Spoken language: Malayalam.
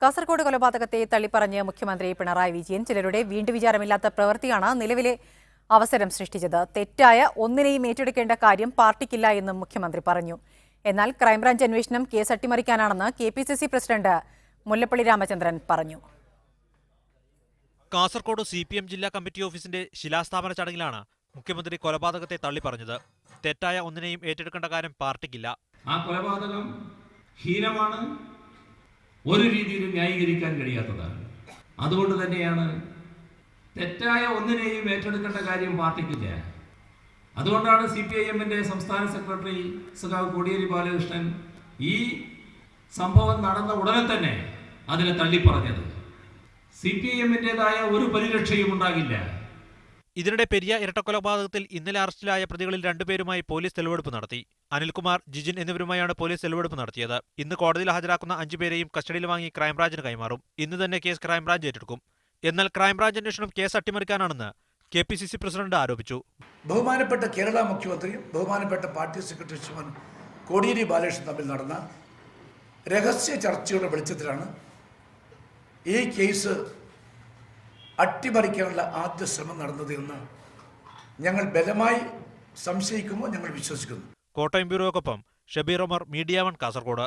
കാസർഗോഡ് കൊലപാതകത്തെ തള്ളിപ്പറഞ്ഞ് മുഖ്യമന്ത്രി പിണറായി വിജയൻ ചിലരുടെ വീണ്ടുവിചാരമില്ലാത്ത പ്രവൃത്തിയാണ് നിലവിലെ അവസരം സൃഷ്ടിച്ചത്. തെറ്റായ ഒന്നിനെയും ഏറ്റെടുക്കേണ്ട കാര്യം പാർട്ടിക്കില്ല എന്നും മുഖ്യമന്ത്രി പറഞ്ഞു. എന്നാൽ ക്രൈംബ്രാഞ്ച് അന്വേഷണം കേസ് അട്ടിമറിക്കാനാണെന്ന് KPCC പ്രസിഡന്റ് മുല്ലപ്പള്ളി രാമചന്ദ്രൻ പറഞ്ഞു. കാസർഗോഡ് CPM ജില്ലാ കമ്മിറ്റി ഓഫീസിന്റെ ശിലാസ്ഥാപന ചടങ്ങിലാണ് മുഖ്യമന്ത്രി കൊലപാതകത്തെ തള്ളിപ്പറഞ്ഞത്. തെറ്റായ ഒന്നിനെയും ഏറ്റെടുക്കേണ്ട കാര്യം പാർട്ടിക്കില്ല. ആ കൊലപാതകം ഹീനമാണ്, ഒരു രീതിയിലും ന്യായീകരിക്കാൻ കഴിയാത്തതാണ്. അതുകൊണ്ട് തന്നെയാണ് തെറ്റായ ഒന്നിനെയും ഏറ്റെടുക്കേണ്ട കാര്യം പാർട്ടിക്കില്ല. അതുകൊണ്ടാണ് CPIM-ന്റെ സംസ്ഥാന സെക്രട്ടറി സഖാവ് കോടിയേരി ബാലകൃഷ്ണൻ ഈ സംഭവം നടന്ന ഉടനെ തന്നെ അതിനെ തള്ളിപ്പറഞ്ഞത്. CPIM-ന്റേതായ ഒരു പരിരക്ഷയും ഉണ്ടാകില്ല. ഇതിനിടെ പെരിയ ഇരട്ടക്കൊലപാതകത്തിൽ ഇന്നലെ അറസ്റ്റിലായ പ്രതികളിൽ രണ്ടുപേരുമായി പോലീസ് തെളിവെടുപ്പ് നടത്തി. അനിൽകുമാർ, ജിജിൻ എന്നിവരുമായാണ് പോലീസ് തെളിവെടുപ്പ് നടത്തിയത്. ഇന്ന് കോടതിയിൽ ഹാജരാക്കുന്ന 5 പേരെയും കസ്റ്റഡിയിൽ വാങ്ങി ക്രൈംബ്രാഞ്ചിന് കൈമാറും. ഇന്ന് തന്നെ കേസ് ക്രൈംബ്രാഞ്ച് ഏറ്റെടുക്കും. എന്നാൽ ക്രൈംബ്രാഞ്ച് അന്വേഷണം കേസ് അട്ടിമറിക്കാനാണെന്ന് KPCC പ്രസിഡന്റ് ആരോപിച്ചു. ബഹുമാനപ്പെട്ട കേരള മുഖ്യമന്ത്രിയും ബഹുമാനപ്പെട്ട പാർട്ടി സെക്രട്ടറി ശ്രീമാൻ കോടിയേരി ബാലകൃഷ്ണൻ തമ്മിൽ നടന്ന രഹസ്യ ചർച്ചയുടെ വെളിച്ചത്തിലാണ് ഈ കേസ് അട്ടിമറിക്കാനുള്ള ആദ്യ ശ്രമം നടന്നത് എന്ന് ഞങ്ങൾ ബലമായി സംശയിക്കുമ്പോൾ ഞങ്ങൾ വിശ്വസിക്കുന്നു. കോട്ടയം ബ്യൂറോക്കൊപ്പം ഷബീർ ഉമർ, മീഡിയ 1 കാസർഗോഡ്.